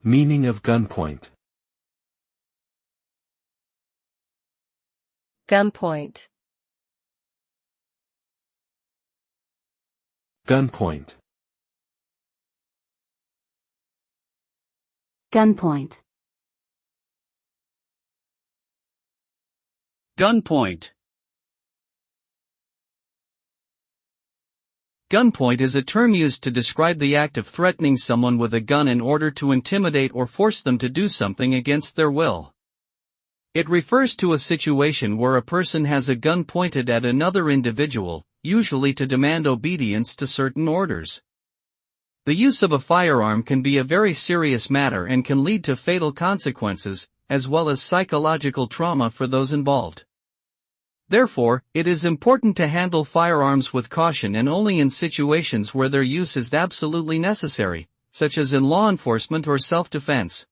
Meaning of gunpoint. Gunpoint. Gunpoint. Gunpoint. Gunpoint. Gunpoint is a term used to describe the act of threatening someone with a gun in order to intimidate or force them to do something against their will. It refers to a situation where a person has a gun pointed at another individual, usually to demand obedience to certain orders. The use of a firearm can be a very serious matter and can lead to fatal consequences, as well as psychological trauma for those involved. Therefore, it is important to handle firearms with caution and only in situations where their use is absolutely necessary, such as in law enforcement or self-defense.